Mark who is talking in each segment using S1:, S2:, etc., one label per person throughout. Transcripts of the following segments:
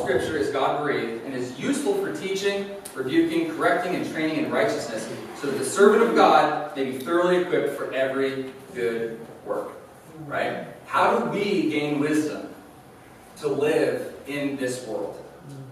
S1: Scripture is God-breathed and is useful for teaching, rebuking, correcting, and training in righteousness, so that the servant of God may be thoroughly equipped for every good work. Right? How do we gain wisdom to live in this world?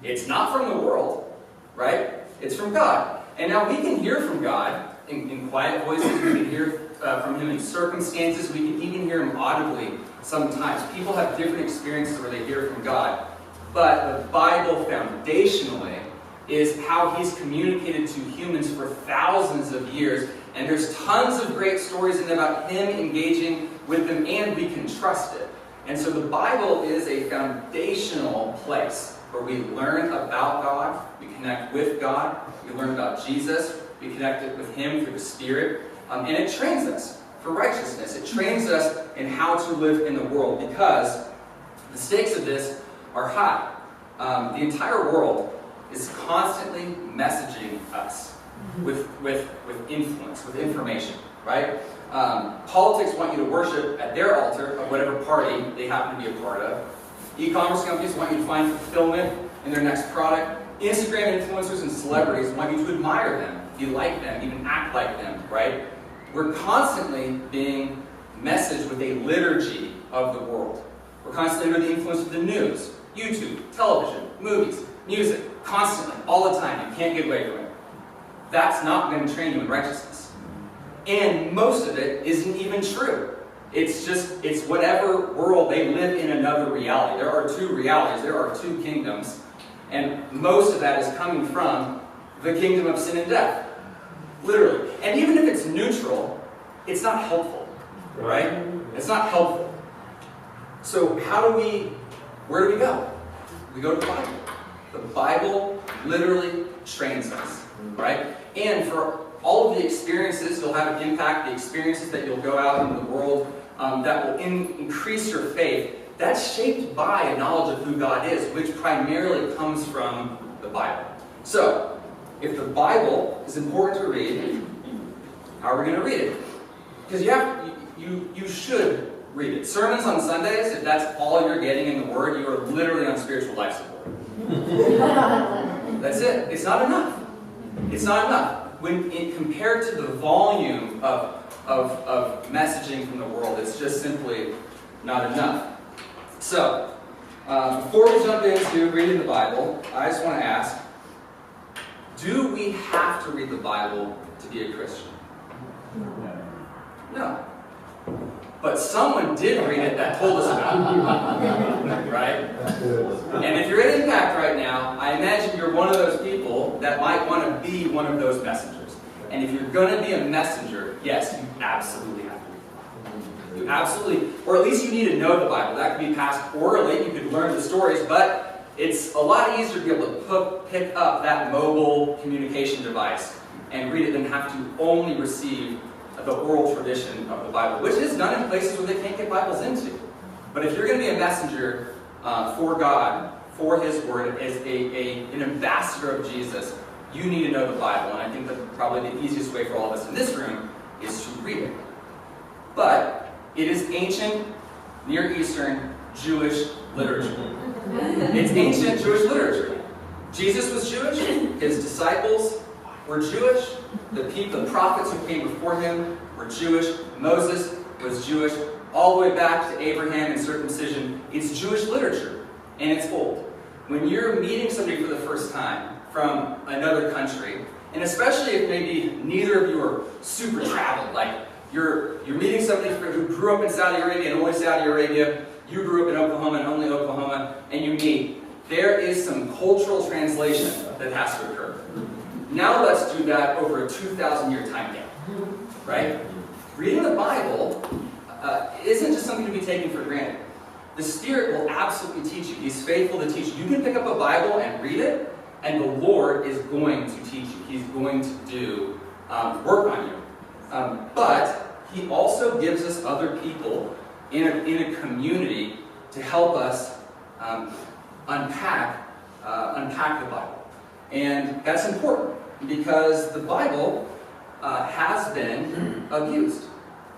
S1: It's not from the world, right? It's from God. And now we can hear from God in quiet voices. We can hear from Him in circumstances. We can even hear Him audibly sometimes. People have different experiences where they hear from God. But the Bible foundationally is how He's communicated to humans for thousands of years. And there's tons of great stories in about Him engaging with them, and we can trust it. And so the Bible is a foundational place where we learn about God, we connect with God, we learn about Jesus, we connect with Him through the Spirit, and it trains us for righteousness. It trains us in how to live in the world, because the stakes of this are high. The entire world is constantly messaging us with influence, with information, right? Politics want you to worship at their altar of whatever party they happen to be a part of. E-commerce companies want you to find fulfillment in their next product. Instagram influencers and celebrities want you to admire them, be like them, even act like them, right? We're constantly being messaged with a liturgy of the world. We're constantly under the influence of the news, YouTube, television, movies, music, constantly, all the time. You can't get away from it. That's not going to train you in righteousness. And most of it isn't even true. It's whatever world they live in, another reality. There are two realities. There are two kingdoms. And most of that is coming from the kingdom of sin and death. Literally. And even if it's neutral, it's not helpful. Right? It's not helpful. So where do we go? We go to the Bible. The Bible literally trains us. Right? And for all of the experiences you'll have an impact, the experiences that you'll go out into the world that will increase your faith, that's shaped by a knowledge of who God is, which primarily comes from the Bible. So, if the Bible is important to read, how are we going to read it? Because you should read it. Sermons on Sundays, if that's all you're getting in the Word, you are literally on spiritual life support. That's it. It's not enough. It's not enough. When compared to the volume of messaging from the world, it's just simply not enough. So, before we jump into reading the Bible, I just want to ask, do we have to read the Bible to be a Christian? No. But someone did read it that told us about it. Right? And if you're at Impact right now, I imagine you're one of those people that might want to be one of those messengers. And if you're going to be a messenger, yes, you absolutely have to read the Bible. You absolutely, or at least you need to know the Bible. That could be passed orally, you could learn the stories, but it's a lot easier to be able to pick up that mobile communication device and read it than have to only receive the oral tradition of the Bible, which is done in places where they can't get Bibles into. But if you're going to be a messenger for God, for His Word, as an ambassador of Jesus, you need to know the Bible. And I think that probably the easiest way for all of us in this room is to read it. But it is ancient, Near Eastern, Jewish literature. It's ancient Jewish literature. Jesus was Jewish. His disciples were Jewish. The prophets who came before him were Jewish. Moses was Jewish. All the way back to Abraham and circumcision. It's Jewish literature, and it's old. When you're meeting somebody for the first time from another country, and especially if maybe neither of you are super traveled, like you're meeting somebody who grew up in Saudi Arabia and only Saudi Arabia, you grew up in Oklahoma and only Oklahoma, and you meet, there is some cultural translation that has to occur. Now let's do that over a 2,000-year time gap, right? Reading the Bible isn't just something to be taken for granted. The Spirit will absolutely teach you. He's faithful to teach you. You can pick up a Bible and read it, and the Lord is going to teach you. He's going to do work on you. But He also gives us other people in a community to help us unpack the Bible. And that's important because the Bible has been abused,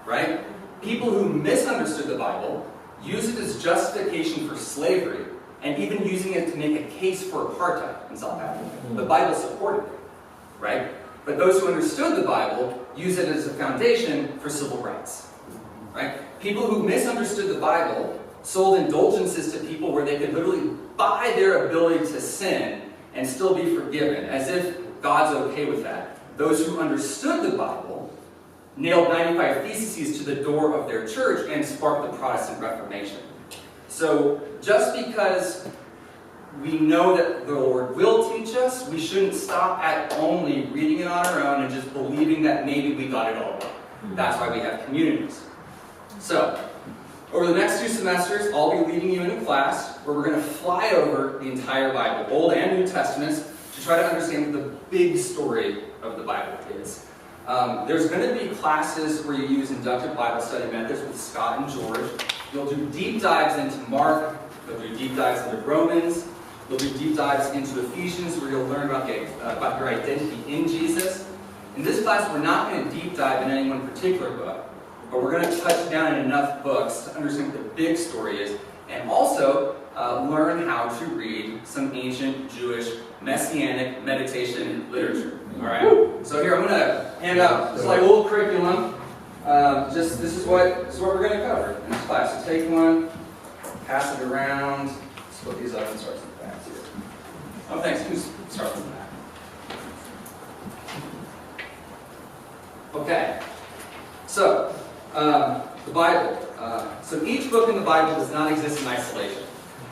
S1: right? People who misunderstood the Bible use it as justification for slavery and even using it to make a case for apartheid in South Africa. The Bible supported it, right? But those who understood the Bible use it as a foundation for civil rights, right? People who misunderstood the Bible sold indulgences to people where they could literally buy their ability to sin and still be forgiven, as if God's okay with that. Those who understood the Bible nailed 95 Theses to the door of their church and sparked the Protestant Reformation. So just because we know that the Lord will teach us, we shouldn't stop at only reading it on our own and just believing that maybe we got it all right. That's why we have communities. So, over the next 2 semesters, I'll be leading you in a class where we're going to fly over the entire Bible, Old and New Testaments, to try to understand what the big story of the Bible is. There's going to be classes where you use inductive Bible study methods with Scott and George. You'll do deep dives into Mark. You'll do deep dives into Romans. You'll do deep dives into Ephesians, where you'll learn about your identity in Jesus. In this class, we're not going to deep dive in any one particular book, but we're going to touch down in enough books to understand what the big story is, and also learn how to read some ancient Jewish messianic meditation literature. All right. So here I'm going to hand out this like little curriculum. This is what we're going to cover in this class. So take one, pass it around, split these up, and start from the back here. Oh, thanks. Who's start from the back? Okay. So the Bible. So each book in the Bible does not exist in isolation.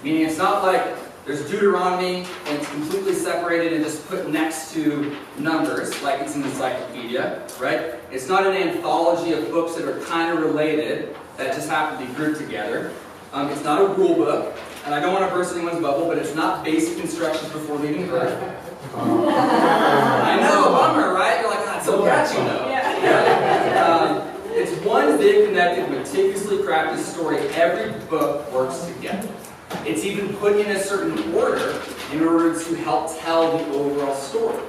S1: Meaning it's not like there's Deuteronomy and it's completely separated and just put next to Numbers like it's an encyclopedia, right? It's not an anthology of books that are kind of related that just happen to be grouped together. It's not a rule book, and I don't want to burst anyone's bubble, but it's not basic instructions before leaving Earth. I know, bummer, right? You're like, that's so catchy though. Yeah. It's one big, connected, meticulously crafted story. Every book works together. It's even put in a certain order in order to help tell the overall story.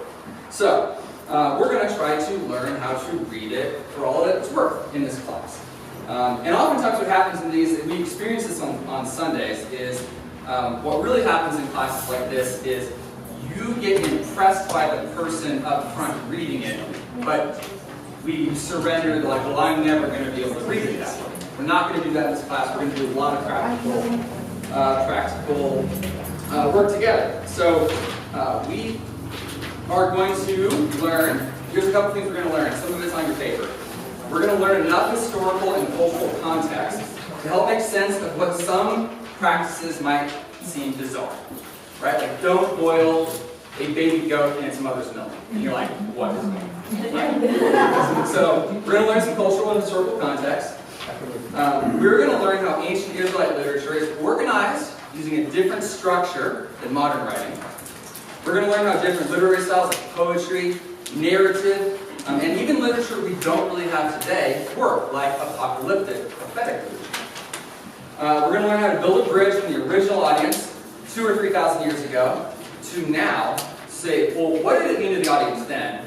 S1: So, we're going to try to learn how to read it for all that it's worth in this class. And oftentimes what happens in these, and we experience this on Sundays, is what really happens in classes like this is you get impressed by the person up front reading it, but we surrender to like, well, I'm never going to be able to read it that way. We're not going to do that in this class. We're going to do a lot of practical work together. So we are going to learn, here's a couple things we're going to learn. Some of it's on your paper. We're going to learn enough historical and cultural context to help make sense of what some practices might seem bizarre. Right? Like, don't boil a baby goat in its mother's milk. And you're like, what is that? Right? So, we're going to learn some cultural and historical context. We're going to learn how ancient Israelite literature is organized using a different structure than modern writing. We're going to learn how different literary styles like poetry, narrative, and even literature we don't really have today work, like apocalyptic, prophetic literature. We're going to learn how to build a bridge from the original audience, 2,000 or 3,000 years ago, to now. Say, well, what did it mean to the audience then?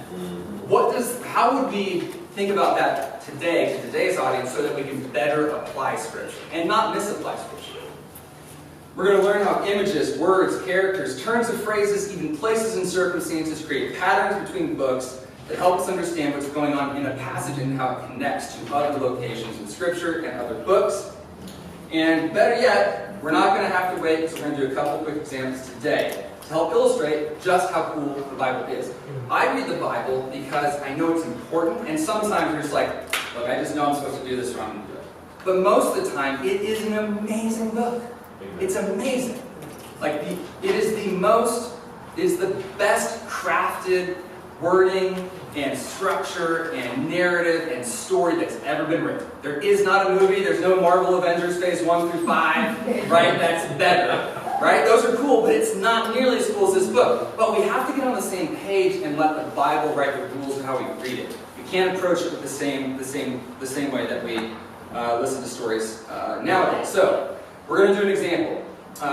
S1: How would we think about that today, to today's audience, so that we can better apply Scripture and not misapply Scripture? We're going to learn how images, words, characters, turns of phrases, even places and circumstances create patterns between books that help us understand what's going on in a passage and how it connects to other locations in Scripture and other books. And better yet, we're not going to have to wait, because we're going to do a couple quick examples today to help illustrate just how cool the Bible is. I read the Bible because I know it's important, and sometimes you're just like, look, I just know I'm supposed to do this, so I'm going to do it. But most of the time, it is an amazing book. It's amazing. Like, it is the best crafted wording and structure and narrative and story that's ever been written. There is not a movie, there's no Marvel Avengers Phase 1 through 5, right? That's better, right? Those are cool, but it's not nearly as cool as this book. But we have to get on the same page and let the Bible write the rules of how we read it. We can't approach it with the same way that we listen to stories nowadays. So, we're going to do an example.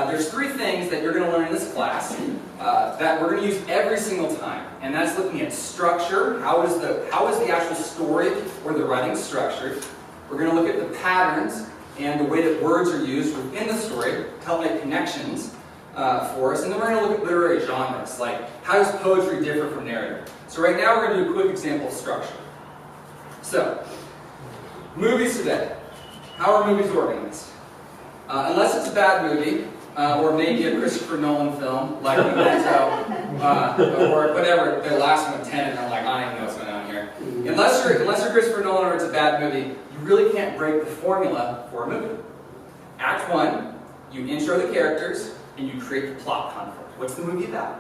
S1: There's 3 things that you're going to learn in this class that we're going to use every single time. And that's looking at structure. How is the actual story or the writing structured? We're going to look at the patterns and the way that words are used within the story to help make connections. for us, and then we're going to look at literary genres, like how does poetry differ from narrative? So right now we're going to do a quick example of structure. So, movies today. How are movies organized? Unless it's a bad movie, or maybe a Christopher Nolan film, like Memento, or whatever, the last one, Tenet, and I'm like, I don't even know what's going on here. Unless you're Christopher Nolan or it's a bad movie, you really can't break the formula for a movie. Act 1, you intro the characters, and you create the plot conflict. What's the movie about?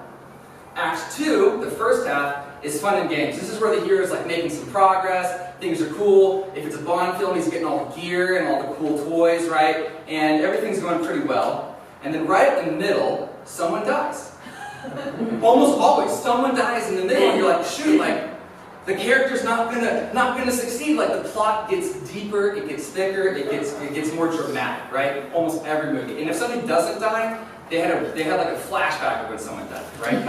S1: Act 2, the first half, is fun and games. This is where the hero is like making some progress, things are cool. If it's a Bond film, he's getting all the gear and all the cool toys, right? And everything's going pretty well. And then right in the middle, someone dies. Almost always, someone dies in the middle, and you're like, shoot, like, the character's not gonna succeed. Like, the plot gets deeper, it gets thicker, it gets more dramatic, right? Almost every movie. And if somebody doesn't die, they had like a flashback of when someone died, right?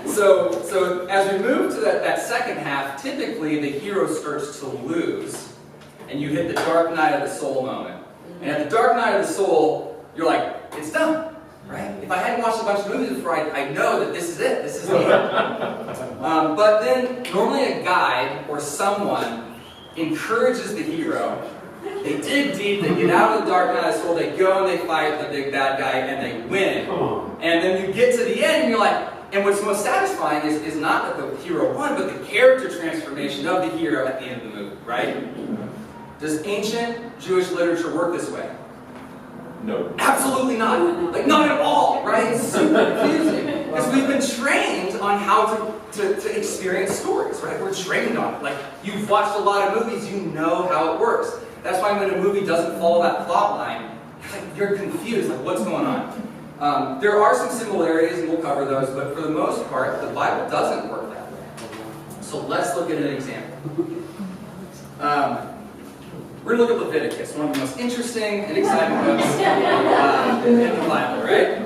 S1: So as we move to that second half, typically the hero starts to lose, and you hit the dark night of the soul moment. And at the dark night of the soul, you're like, it's done, right? If I hadn't watched a bunch of movies before, I know that this is it. This is the end. But then normally a guide or someone encourages the hero. They dig deep, they get out of the dark night of the soul, they go and they fight the big bad guy, and they win. And then you get to the end, and you're like, and what's most satisfying is not that the hero won, but the character transformation of the hero at the end of the movie, right? Does ancient Jewish literature work this way?
S2: No.
S1: Absolutely not. Like, not at all, right? It's super confusing. Because we've been trained on how to experience stories, right? We're trained on it. Like, you've watched a lot of movies, you know how it works. That's why when a movie doesn't follow that plot line, you're confused, like, what's going on? There are some similarities, and we'll cover those, but for the most part, the Bible doesn't work that way. So let's look at an example. We're going to look at Leviticus, one of the most interesting and exciting books in the Bible, right?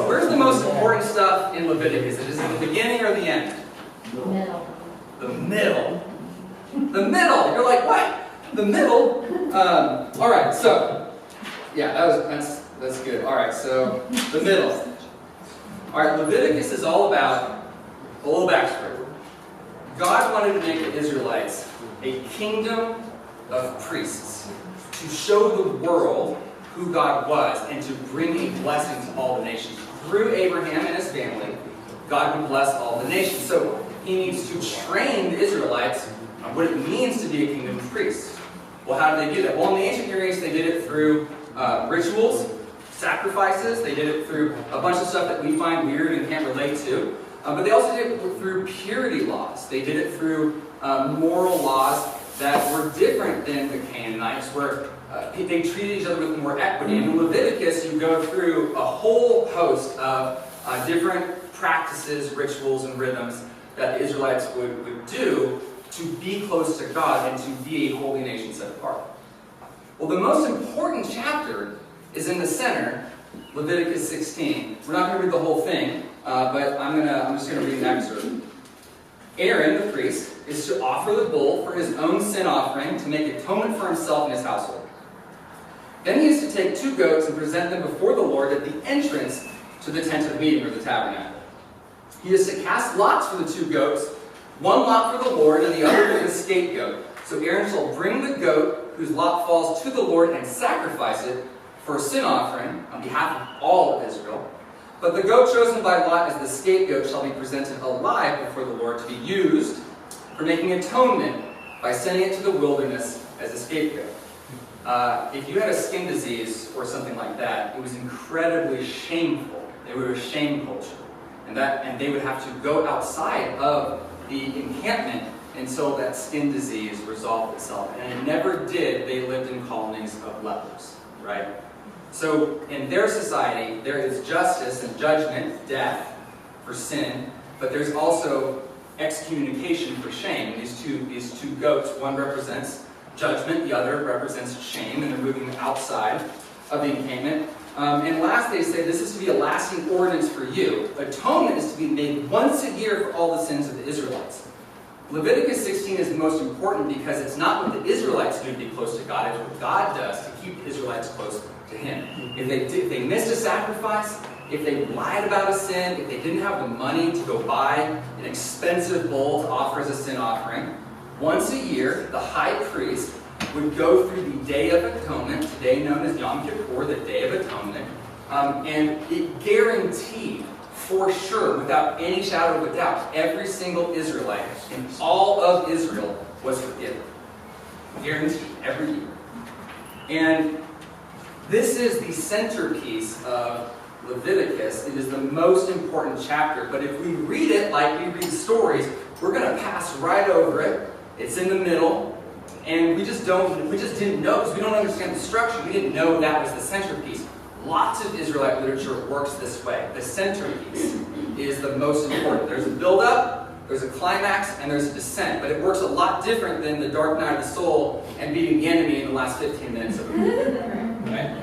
S1: Where's the most important stuff in Leviticus? Is it the beginning or the end?
S3: The middle.
S1: The middle. The middle. You're like, what? The middle? All right, so, yeah, that's good. All right, so the middle. All right, Leviticus is all about a little backstory. God wanted to make the Israelites a kingdom of priests to show the world who God was and to bring a blessing to all the nations. Through Abraham and his family, God would bless all the nations. So he needs to train the Israelites on what it means to be a kingdom of priests. Well, how did they do that? Well, in the ancient Near East, they did it through rituals, sacrifices. They did it through a bunch of stuff that we find weird and can't relate to. But they also did it through purity laws. They did it through moral laws that were different than the Canaanites, where they treated each other with more equity. And in Leviticus, you go through a whole host of different practices, rituals, and rhythms that the Israelites would do to be close to God and to be a holy nation set apart. Well, the most important chapter is in the center, Leviticus 16. We're not going to read the whole thing, but I'm just going to read an excerpt. Aeron, the priest, is to offer the bull for his own sin offering to make atonement for himself and his household. Then he is to take 2 goats and present them before the Lord at the entrance to the tent of meeting, or the tabernacle. He is to cast lots for the 2 goats, one lot for the Lord and the other for the scapegoat. So Aeron shall bring the goat whose lot falls to the Lord and sacrifice it for a sin offering on behalf of all of Israel. But the goat chosen by lot as the scapegoat shall be presented alive before the Lord to be used for making atonement by sending it to the wilderness as a scapegoat. If you had a skin disease or something like that, it was incredibly shameful. They were a shame culture. And they would have to go outside of the encampment until that skin disease resolved itself. And it never did. They lived in colonies of lepers, right? So in their society, there is justice and judgment, death for sin, but there's also excommunication for shame. These two goats, one represents judgment, the other represents shame, and they're moving outside of the encampment. And last, they say this is to be a lasting ordinance for you. Atonement is to be made once a year for all the sins of the Israelites. Leviticus 16 is the most important because it's not what the Israelites do to be close to God, it's what God does to keep the Israelites close to him. If they missed a sacrifice, if they lied about a sin, if they didn't have the money to go buy an expensive bull to offer as a sin offering, once a year, the high priest would go through the Day of Atonement, today known as Yom Kippur, the Day of Atonement, and it guaranteed, for sure, without any shadow of a doubt, every single Israelite in all of Israel was forgiven. Guaranteed, every year. And this is the centerpiece of Leviticus. It is the most important chapter, but if we read it like we read stories, we're going to pass right over it. It's in the middle, and we just didn't know, because we don't understand the structure. We didn't know that was the centerpiece. Lots of Israelite literature works this way. The centerpiece is the most important. There's a build-up, there's a climax, and there's a descent, but it works a lot different than the dark night of the soul and beating the enemy in the last 15 minutes of a movie. Right?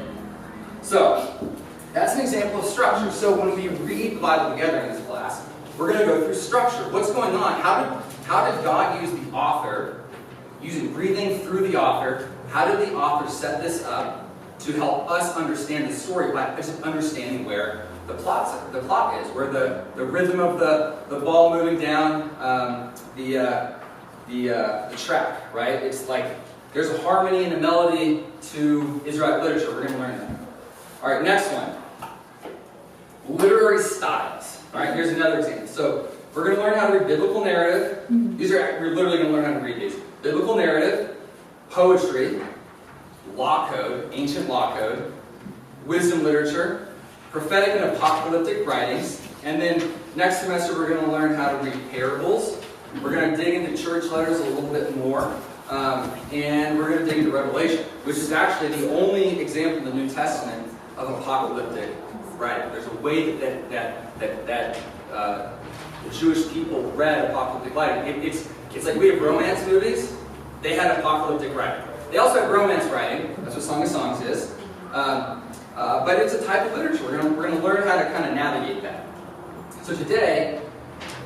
S1: So, that's an example of structure. So when we read the Bible together in this class, we're going to go through structure. What's going on? How did God use the author, using breathing through the author, how did the author set this up to help us understand the story by just understanding where the plot is, where the rhythm of the ball moving down the track, right? It's like there's a harmony and a melody to Israelite literature. We're going to learn that. All right, next one. Literary styles. All right, here's another example. So we're going to learn how to read biblical narrative. We're literally going to learn how to read these. Biblical narrative, poetry, law code, ancient law code, wisdom literature, prophetic and apocalyptic writings, and then next semester we're going to learn how to read parables. We're going to dig into church letters a little bit more, and we're going to dig into Revelation, which is actually the only example in the New Testament of apocalyptic writing. There's a way that the Jewish people read apocalyptic writing. It's like we have romance movies. They had apocalyptic writing. They also have romance writing. That's what Song of Songs is. But it's a type of literature. We're going to learn how to kind of navigate that. So today,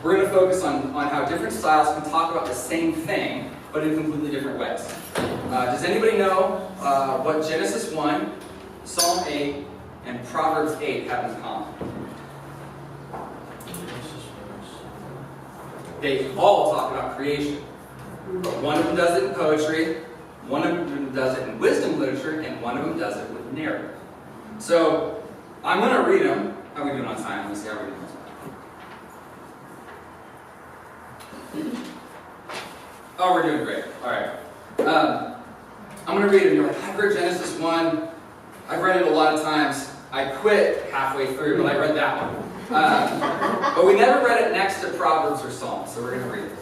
S1: we're going to focus on how different styles can talk about the same thing, but in completely different ways. Does anybody know what Genesis 1, Psalm 8, and Proverbs 8 have in common? They all talk about creation. But one of them does it in poetry, one of them does it in wisdom literature, and one of them does it with narrative. So, I'm going to read them. How are we doing on time? Let's see how we're doing on time. Oh, we're doing great. All right. I'm going to read it, and you're like, I've read Genesis 1. I've read it a lot of times. I quit halfway through, but I read that one. But we never read it next to Proverbs or Psalms, so we're going to read it.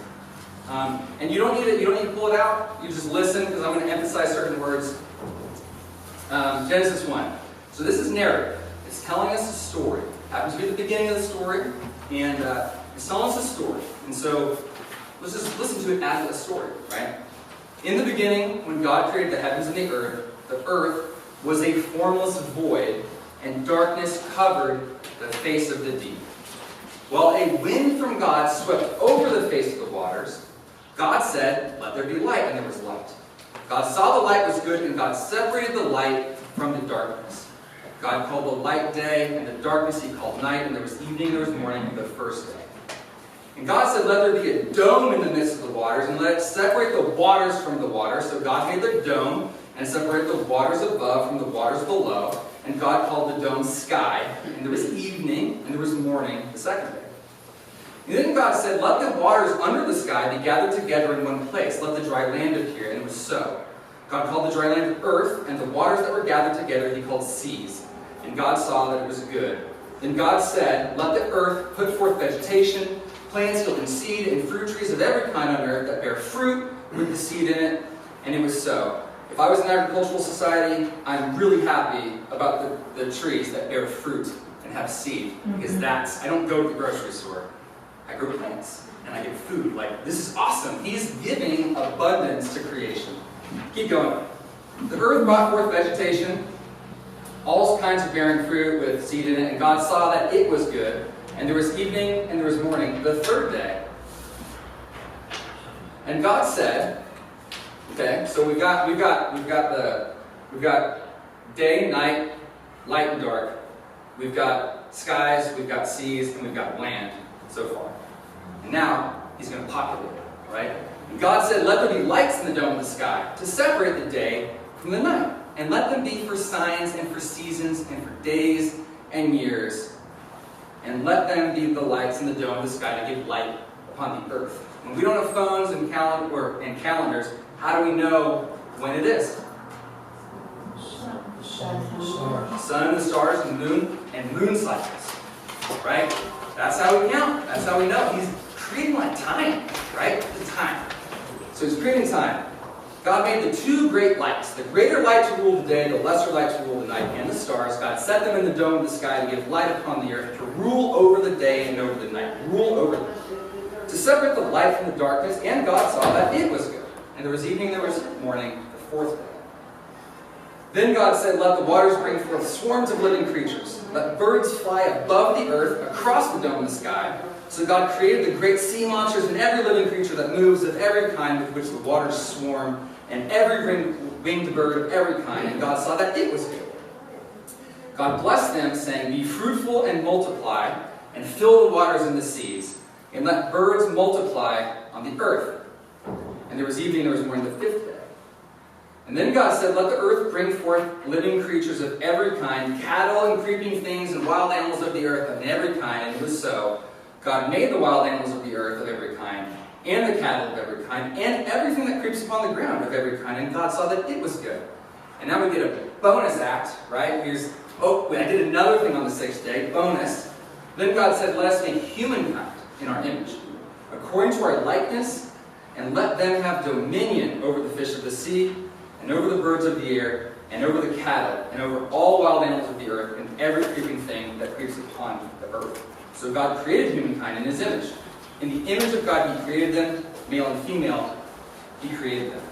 S1: And you don't need to pull it out. You just listen, because I'm going to emphasize certain words. Genesis 1. So this is narrative. It's telling us a story. It happens to be the beginning of the story, and it's telling us a story. And so let's just listen to it as a story, right? In the beginning, when God created the heavens and the earth was a formless void, and darkness covered the face of the deep. While a wind from God swept over the face of the waters, God said, "Let there be light," and there was light. God saw the light was good, and God separated the light from the darkness. God called the light day, and the darkness He called night, and there was evening, there was morning, the first day. And God said, "Let there be a dome in the midst of the waters, and let it separate the waters from the waters." So God made the dome, and separated the waters above from the waters below. And God called the dome sky, and there was evening, and there was morning, the second day. And then God said, "Let the waters under the sky be gathered together in one place. Let the dry land appear." And it was so. God called the dry land earth, and the waters that were gathered together He called seas. And God saw that it was good. Then God said, "Let the earth put forth vegetation, plants yielding seed, and fruit trees of every kind on earth that bear fruit with the seed in it." And it was so. If I was in an agricultural society, I'm really happy about the trees that bear fruit and have seed. Because I don't go to the grocery store. I grow plants, and I get food. Like, this is awesome. He's giving abundance to creation. Keep going. The earth brought forth vegetation, all kinds of bearing fruit with seed in it, and God saw that it was good. And there was evening and there was morning, the third day. And God said, okay, so we've got day, night, light and dark. We've got skies, we've got seas, and we've got land so far. And now, he's going to populate it, right? And God said, let there be lights in the dome of the sky to separate the day from the night. And let them be for signs and for seasons and for days and years. And let them be the lights in the dome of the sky to give light upon the earth. When we don't have phones and calendars, how do we know when it is? The sun and the stars and moon cycles, right? That's how we count. That's how we know. He's creating like time, right? The time. So he's creating time. God made the two great lights, the greater light to rule the day, the lesser light to rule the night, and the stars. God set them in the dome of the sky to give light upon the earth, to rule over the day and over the night. Rule over them. To separate the light from the darkness, and God saw that it was good. And there was evening, there was morning, the fourth day. Then God said, let the waters bring forth swarms of living creatures. Let birds fly above the earth, across the dome of the sky. So God created the great sea monsters and every living creature that moves of every kind with which the waters swarm, and every winged bird of every kind. And God saw that it was good. God blessed them, saying, be fruitful and multiply, and fill the waters in the seas, and let birds multiply on the earth. And there was evening, there was morning, the fifth day. And then God said, let the earth bring forth living creatures of every kind, cattle and creeping things and wild animals of the earth of every kind. And it was so. God made the wild animals of the earth of every kind, and the cattle of every kind, and everything that creeps upon the ground of every kind. And God saw that it was good. And now we get a bonus act, right? I did another thing on the sixth day, bonus. Then God said, let us make humankind in our image, according to our likeness, and let them have dominion over the fish of the sea, and over the birds of the air, and over the cattle, and over all wild animals of the earth, and every creeping thing that creeps upon the earth. So God created humankind in his image. In the image of God he created them, male and female, he created them.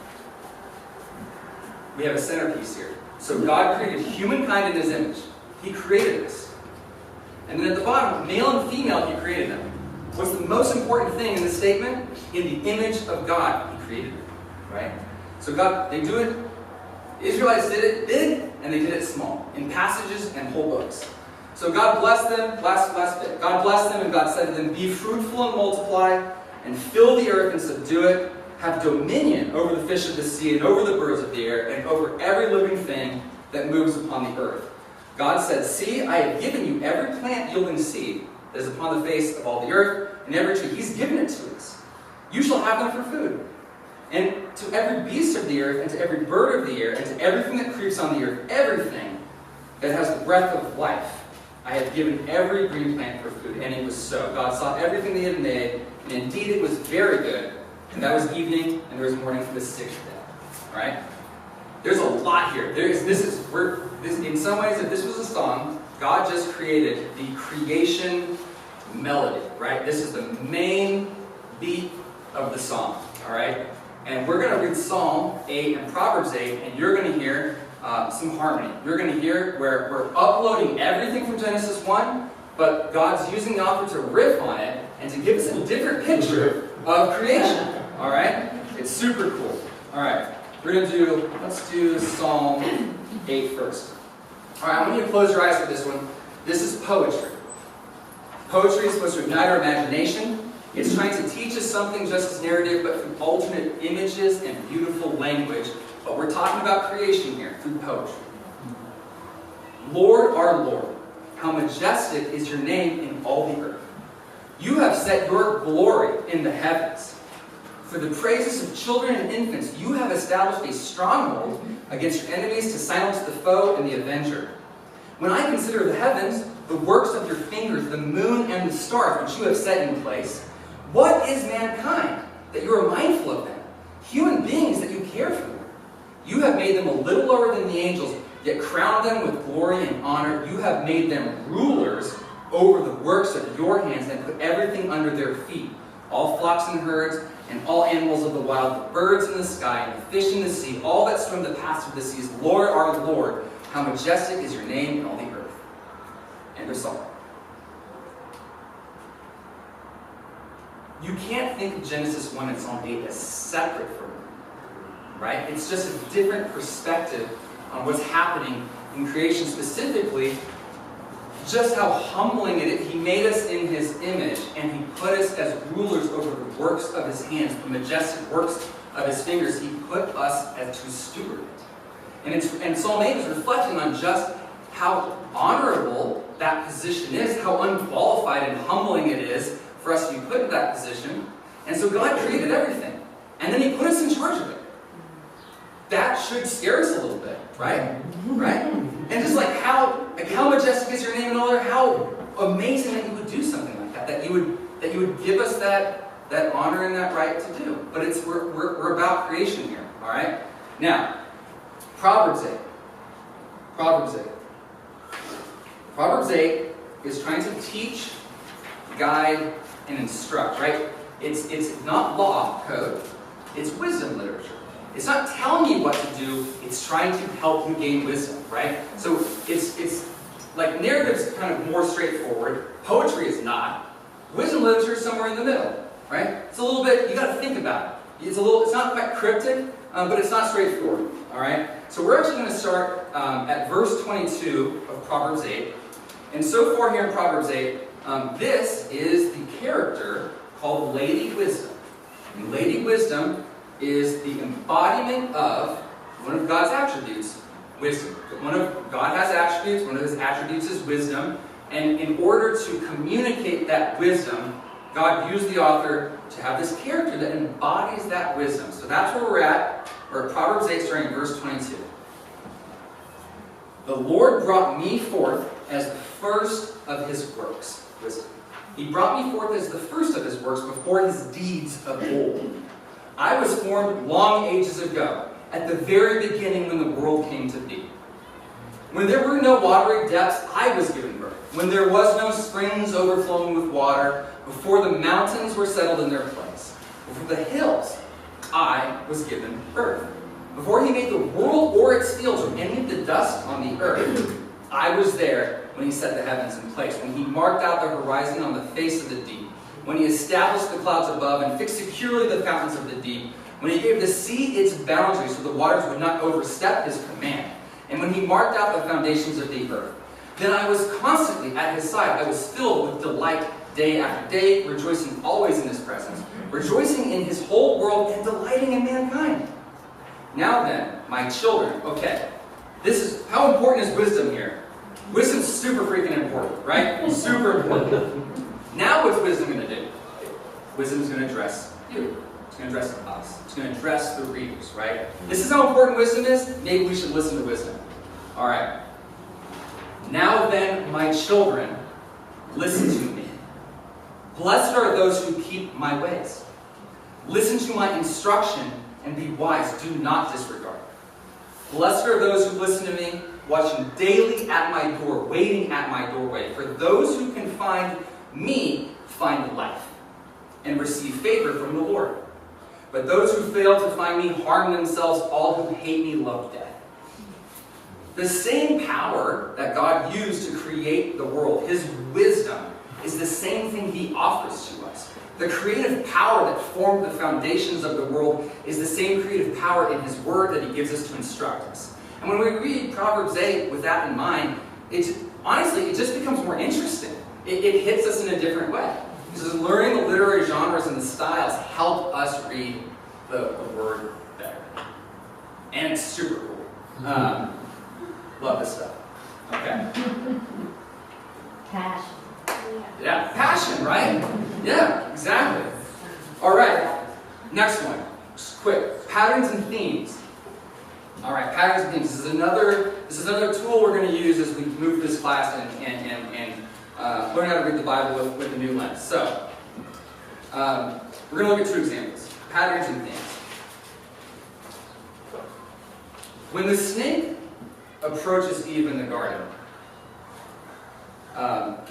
S1: We have a centerpiece here. So God created humankind in his image. He created us. And then at the bottom, male and female, he created them. What's the most important thing in this statement? In the image of God, he created them. Right? So God, they do it, the Israelites did it big, and they did it small, in passages and whole books. So God blessed them, last bit. God blessed them, and God said to them, be fruitful and multiply, and fill the earth and subdue it. Have dominion over the fish of the sea, and over the birds of the air, and over every living thing that moves upon the earth. God said, see, I have given you every plant yielding seed that is upon the face of all the earth, and every tree. He's given it to us. You shall have them for food. And to every beast of the earth, and to every bird of the air, and to everything that creeps on the earth, everything that has the breath of life, I have given every green plant for food. And it was so. God saw everything they had made, and indeed it was very good. And that was evening, and there was morning for the sixth day. All right? There's a lot here. In some ways, if this was a song, God just created the creation melody, right? This is the main beat of the song, all right? And we're going to read Psalm 8 and Proverbs 8, and you're going to hear some harmony. You're going to hear where we're uploading everything from Genesis 1, but God's using the author to riff on it and to give us a different picture of creation, all right? It's super cool. All right, let's do Psalm 8 first. All right, I want you to close your eyes for this one. This is poetry. Poetry is supposed to ignite our imagination. It's trying to teach us something just as narrative, but through alternate images and beautiful language. But we're talking about creation here, through poetry. Lord, our Lord, how majestic is your name in all the earth. You have set your glory in the heavens. For the praises of children and infants, you have established a stronghold against your enemies to silence the foe and the avenger. When I consider the heavens, the works of your fingers, the moon and the stars which you have set in place, what is mankind that you are mindful of them? Human beings that you care for. You have made them a little lower than the angels, yet crowned them with glory and honor. You have made them rulers over the works of your hands and put everything under their feet, all flocks and herds, and all animals of the wild, the birds in the sky, and the fish in the sea, all that swim the paths of the seas. Lord, our Lord, how majestic is your name in all the earth. End of Psalm. You can't think of Genesis 1 and Psalm 8 as separate from them, right? It's just a different perspective on what's happening in creation specifically, just how humbling it is. He made us in His image, and He put us as rulers over the works of His hands, the majestic works of His fingers. He put us as to steward it. And Psalm 8 is reflecting on just how honorable that position is, how unqualified and humbling it is for us to be put in that position. And so God created everything. And then He put us in charge of it. That should scare us a little bit, right? Right? And just like how majestic is your name and all that, how amazing that You would do something like that. That you would give us that honor and that right to do. But we're about creation here. Alright? Now, Proverbs 8. Proverbs 8 is trying to teach, guide, and instruct, right? It's not law code, it's wisdom literature. It's not telling you what to do, it's trying to help you gain wisdom, right? So it's like narrative's kind of more straightforward, poetry is not. Wisdom literature is somewhere in the middle, right? It's a little bit, you gotta think about it. It's not quite cryptic, but it's not straightforward, alright? So we're actually going to start at verse 22 of Proverbs 8. And so far here in Proverbs 8, this is the character called Lady Wisdom. And Lady Wisdom is the embodiment of one of God's attributes, wisdom. God has attributes, one of His attributes is wisdom. And in order to communicate that wisdom, God used the author to have this character that embodies that wisdom. So that's where we're at. We're at Proverbs 8, starting in verse 22. The Lord brought me forth as the first of His works. Wisdom. He brought me forth as the first of His works before His deeds of old. I was formed long ages ago, at the very beginning when the world came to be. When there were no watery depths, I was given birth. When there was no springs overflowing with water, before the mountains were settled in their place, before the hills, I was given birth. Before He made the world or its fields or any of the dust on the earth, I was there when He set the heavens in place, when He marked out the horizon on the face of the deep, when He established the clouds above and fixed securely the fountains of the deep, when He gave the sea its boundaries so the waters would not overstep His command, and when He marked out the foundations of the earth. Then I was constantly at His side. I was filled with delight day after day, rejoicing always in His presence, rejoicing in His whole world and delighting in mankind. Now then, my children, okay, this is, how important is wisdom here? Wisdom's super freaking important, right? Super important. Now what's wisdom going to do? Wisdom's going to address you. It's going to address us. It's going to address the readers, right? This is how important wisdom is. Maybe we should listen to wisdom. All right. Now then, my children, listen to me. Blessed are those who keep my ways. Listen to my instruction and be wise. Do not disregard. Blessed are those who listen to me, watching daily at my door, waiting at my doorway. For those who can find me find life and receive favor from the Lord. But those who fail to find me harm themselves. All who hate me love death. The same power that God used to create the world, His wisdom, is the same thing He offers to us. The creative power that formed the foundations of the world is the same creative power in His Word that He gives us to instruct us. And when we read Proverbs 8 with that in mind, honestly, it just becomes more interesting. It hits us in a different way. Because learning the literary genres and the styles help us read the Word better. And it's super cool. Love this stuff. Okay.
S2: Passion.
S1: Yeah, passion, right? Yeah, exactly. All right, next one. Just quick. Patterns and themes. All right, patterns and themes. This is another tool we're going to use as we move this class and learn how to read the Bible with a new lens. So, we're going to look at two examples. Patterns and themes. When the snake approaches Eve in the garden,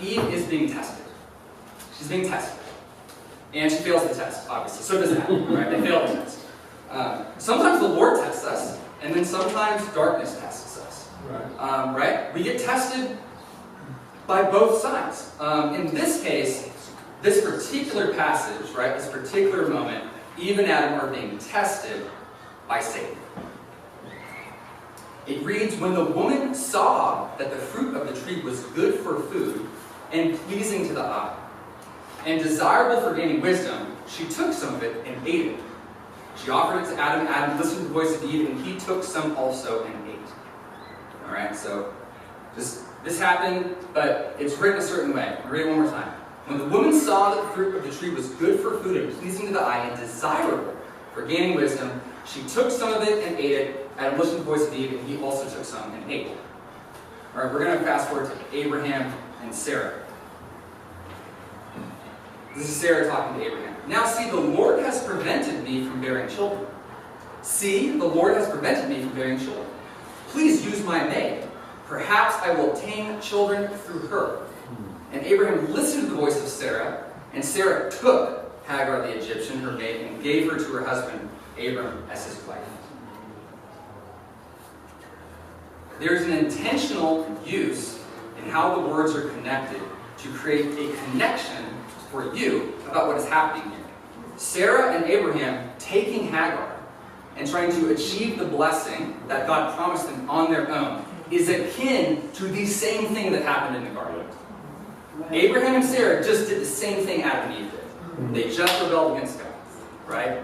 S1: Eve is being tested. She's being tested. And she fails the test, obviously. So does Adam, right? They fail the test. Sometimes the Lord tests us, and then sometimes darkness tests us. Right? Right? We get tested by both sides. In this case, this particular passage, right, this particular moment, Eve and Adam are being tested by Satan. It reads, when the woman saw that the fruit of the tree was good for food and pleasing to the eye, and desirable for gaining wisdom, she took some of it and ate it. She offered it to Adam. Adam listened to the voice of Eve, and he took some also and ate. All right, so this happened, but it's written a certain way. I'll read it one more time. When the woman saw that the fruit of the tree was good for food and pleasing to the eye and desirable for gaining wisdom, she took some of it and ate it. Adam listened to the voice of Eve, and he also took some and ate. All right, we're going to fast forward to Abraham and Sarah. This is Sarah talking to Abraham. Now see, the Lord has prevented me from bearing children. See, the Lord has prevented me from bearing children. Please use my maid. Perhaps I will obtain children through her. And Abraham listened to the voice of Sarah, and Sarah took Hagar the Egyptian, her maid, and gave her to her husband, Abram, as his wife. There's an intentional use in how the words are connected to create a connection for you about what is happening here. Sarah and Abraham taking Hagar and trying to achieve the blessing that God promised them on their own is akin to the same thing that happened in the garden. Abraham and Sarah just did the same thing Adam and Eve did. They just rebelled against God, right?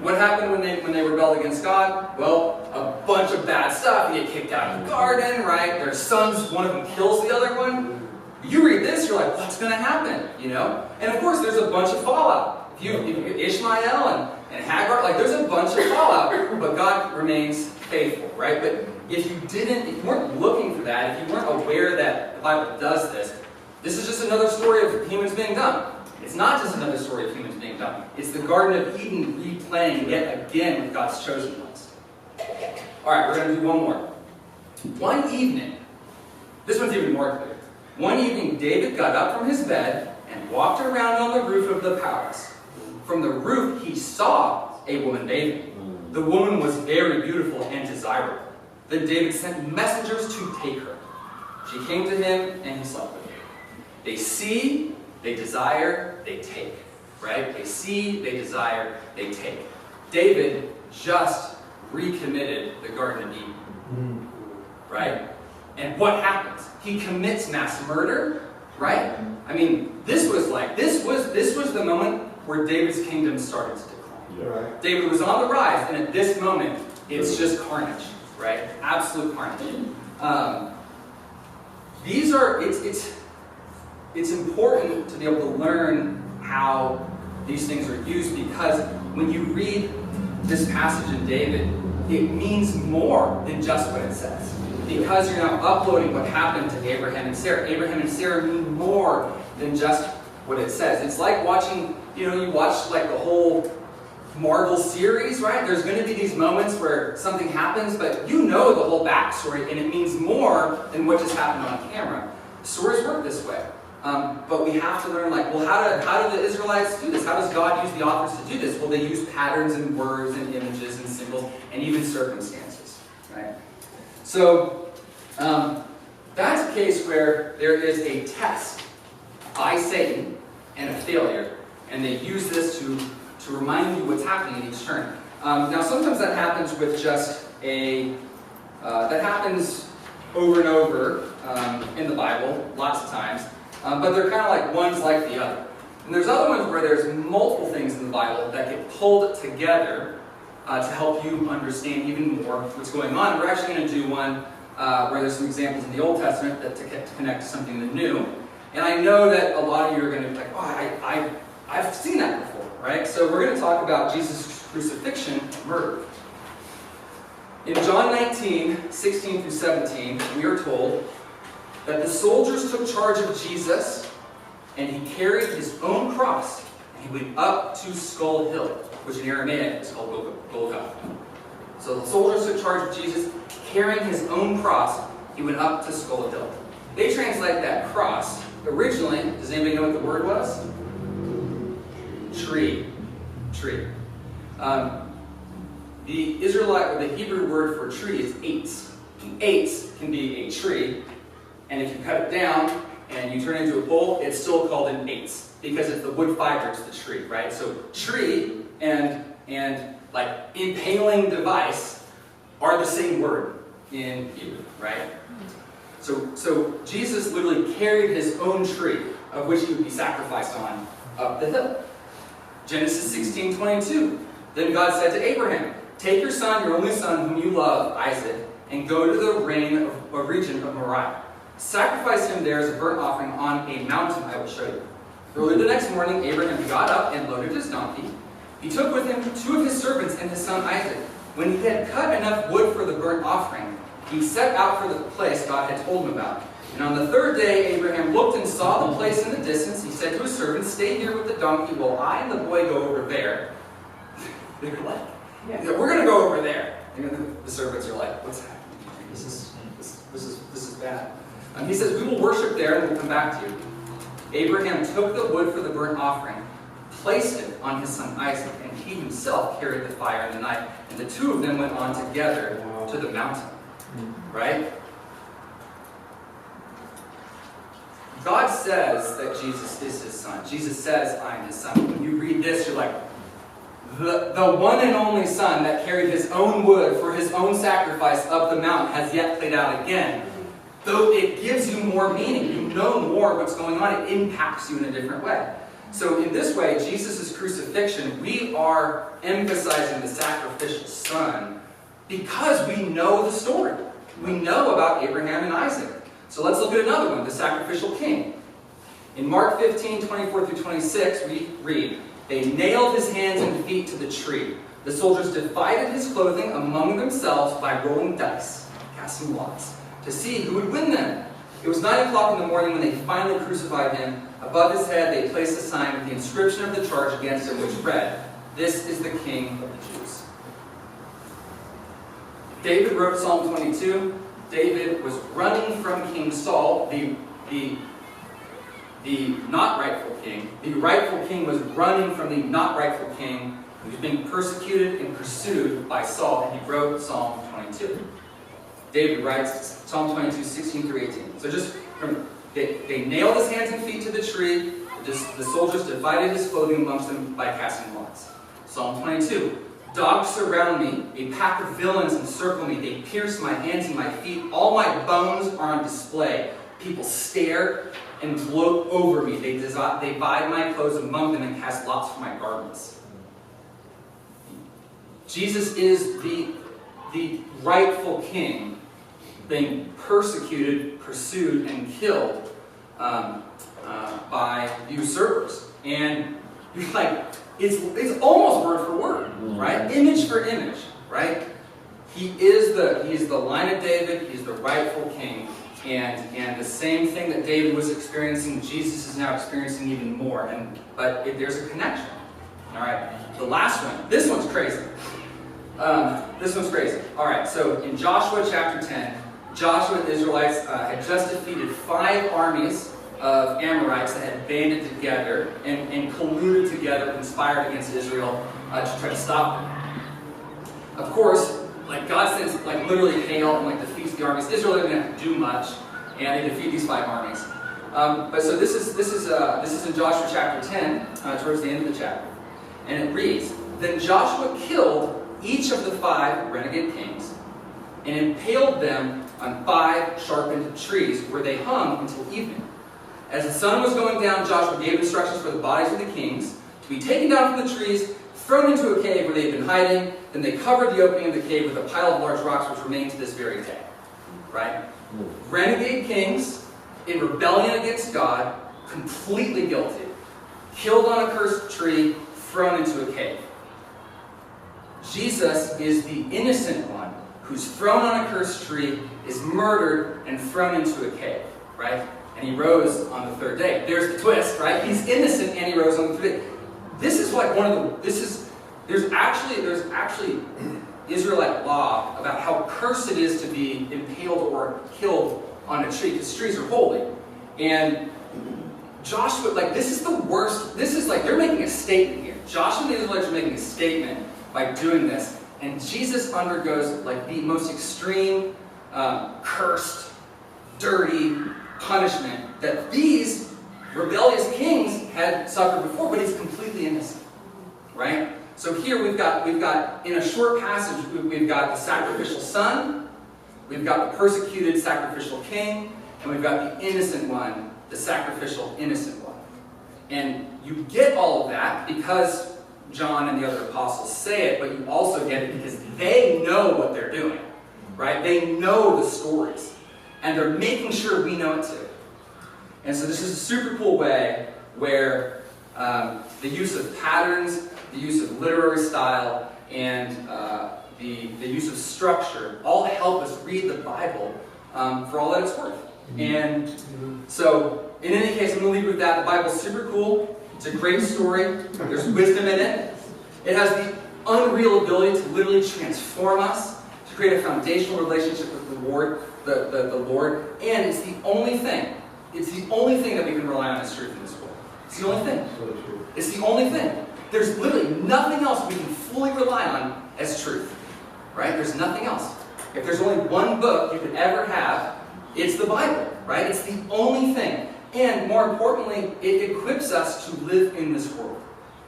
S1: What happened when they rebelled against God? Well, a bunch of bad stuff. You get kicked out of the garden, right? Their sons, one of them kills the other one. You read this, you're like, what's going to happen? You know? And of course, there's a bunch of fallout. If you Ishmael and Hagar, like there's a bunch of fallout, but God remains faithful, right? But if you weren't looking for that, if you weren't aware that the Bible does this, this is just another story of humans being dumb. It's not just another story of humans being dumb. It's the Garden of Eden replaying yet again with God's chosen ones. All right, we're going to do one more. One evening, this one's even more clear. One evening, David got up from his bed and walked around on the roof of the palace. From the roof, he saw a woman bathing. The woman was very beautiful and desirable. Then David sent messengers to take her. She came to him, and he slept with her. They see, they desire, they take. Right? They see, they desire, they take. David just recommitted the Garden of Eden. Right? And what happens? He commits mass murder, right? I mean, this was the moment where David's kingdom started to decline.
S2: Yeah. Right.
S1: David was on the rise, and at this moment, it's just carnage, right? Absolute carnage. It's important to be able to learn how these things are used, because when you read this passage in David, it means more than just what it says. Because you're now uploading what happened to Abraham and Sarah. Abraham and Sarah mean more than just what it says. It's like watching, you watch like the whole Marvel series, right? There's going to be these moments where something happens, but you know the whole backstory, and it means more than what just happened on camera. Stories work this way. But we have to learn, well, how do the Israelites do this? How does God use the authors to do this? Well, they use patterns and words and images and symbols and even circumstances, right? So, that's a case where there is a test by Satan and a failure, and they use this to remind you what's happening at each turn. Now, sometimes that happens with just that happens over and over in the Bible, lots of times, but they're kind of like one's like the other. And there's other ones where there's multiple things in the Bible that get pulled together to help you understand even more what's going on. We're actually going to do one where there's some examples in the Old Testament that to connect to something that's new. And I know that a lot of you are going to be like, oh, I've seen that before, right? So we're going to talk about Jesus' crucifixion and murder. In John 19, 16 through 17, we are told that the soldiers took charge of Jesus, and he carried his own cross, and he went up to Skull Hill, which in Aramaic is called Golgotha. So the soldiers took charge of Jesus, carrying his own cross, he went up to Skull Hill. They translate that cross. Originally, does anybody know what the word was? Tree. The Israelite, or the Hebrew word for tree is eitz. And eitz can be a tree, and if you cut it down and you turn it into a pole, it's still called an eitz, because it's the wood fiber, it's the tree, right? So tree and like impaling device are the same word, in Hebrew, right? So Jesus literally carried his own tree, of which he would be sacrificed on, up the hill. Genesis 16:22. Then God said to Abraham, "Take your son, your only son, whom you love, Isaac, and go to the region of Moriah. Sacrifice him there as a burnt offering on a mountain I will show you." Early the next morning, Abraham got up and loaded his donkey. He took with him 2 of his servants and his son Isaac. When he had cut enough wood for the burnt offering, he set out for the place God had told him about. And on the 3rd day, Abraham looked and saw the place in the distance. He said to his servants, "Stay here with the donkey while I and the boy go over there." They're like, "Yeah, we're going to go over there." And the servants are like, "What's happening? This is bad." He says, "We will worship there and we'll come back to you." Abraham took the wood for the burnt offering, placed it on his son Isaac, and he himself carried the fire in the night. And the 2 of them went on together to the mountain. Right? God says that Jesus is his son. Jesus says, "I am his son." When you read this, you're like, the one and only son that carried his own wood for his own sacrifice up the mountain has yet played out again. Though it gives you more meaning, you know more what's going on, it impacts you in a different way. So in this way, Jesus' crucifixion, we are emphasizing the sacrificial son because we know the story. We know about Abraham and Isaac. So let's look at another one, the sacrificial king. In Mark 15:24-26, we read, "They nailed his hands and feet to the tree. The soldiers divided his clothing among themselves by rolling dice, casting lots, to see who would win them. It was 9 o'clock in the morning when they finally crucified him. Above his head they placed a sign with the inscription of the charge against him, which read, 'This is the King of the Jews.'" David wrote Psalm 22. David was running from King Saul, the not rightful king. The rightful king was running from the not rightful king. He was being persecuted and pursued by Saul, and he wrote Psalm 22. David writes Psalm 22, 16-18. So just remember, they nailed his hands and feet to the tree. The soldiers divided his clothing amongst them by casting lots. Psalm 22. "Dogs surround me, a pack of villains encircle me. They pierce my hands and my feet. All my bones are on display. People stare and gloat over me. They divide my clothes among them and cast lots for my garments." Jesus is the rightful king being persecuted, pursued, and killed by usurpers. And you're like, it's almost word for word, right? Image for image, right? He is the line of David. He's the rightful king. And the same thing that David was experiencing, Jesus is now experiencing even more. But there's a connection. All right. The last one. This one's crazy. All right. So in Joshua chapter 10, Joshua and the Israelites had just defeated 5 armies of Amorites that had banded together and colluded together, conspired against Israel to try to stop them. Of course, God sends literally hail and defeats the armies. Israel didn't have to do much, and they defeat these 5 armies. But so this is in Joshua chapter 10, towards the end of the chapter, and it reads, "Then Joshua killed each of the 5 renegade kings and impaled them on 5 sharpened trees, where they hung until evening. As the sun was going down, Joshua gave instructions for the bodies of the kings to be taken down from the trees, thrown into a cave where they had been hiding. Then they covered the opening of the cave with a pile of large rocks, which remain to this very day." Right? Renegade kings in rebellion against God, completely guilty, killed on a cursed tree, thrown into a cave. Jesus is the innocent one who's thrown on a cursed tree, is murdered, and thrown into a cave. Right? And he rose on the 3rd day. There's the twist, right? He's innocent and he rose on the 3rd day. This is there's actually Israelite law about how cursed it is to be impaled or killed on a tree, because trees are holy. And Joshua, this is the worst. This is they're making a statement here. Joshua and the Israelites are making a statement by doing this. And Jesus undergoes the most extreme, cursed, dirty punishment that these rebellious kings had suffered before, but he's completely innocent, right? So here we've got in a short passage, we've got the sacrificial son, we've got the persecuted sacrificial king, and we've got the innocent one, the sacrificial innocent one. And you get all of that because John and the other apostles say it, but you also get it because they know what they're doing, right? They know the stories, and they're making sure we know it too. And so this is a super cool way where the use of patterns, the use of literary style, and the use of structure all help us read the Bible for all that it's worth. And so, in any case, I'm going to leave you with that. The Bible's super cool. It's a great story. There's wisdom in it. It has the unreal ability to literally transform us, to create a foundational relationship with the Lord, the Lord. And it's the only thing. It's the only thing that we can rely on as truth in this world. It's the only thing. It's the only thing. There's literally nothing else we can fully rely on as truth. Right? There's nothing else. If there's only one book you could ever have, it's the Bible. Right? It's the only thing. And more importantly, it equips us to live in this world.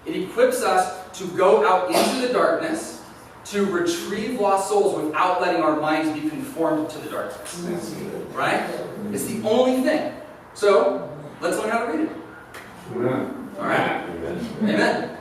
S1: It equips us to go out into the darkness, to retrieve lost souls without letting our minds be conformed to the darkness. Right? It's the only thing. So, let's learn how to read it.
S2: Amen.
S1: All right? Amen.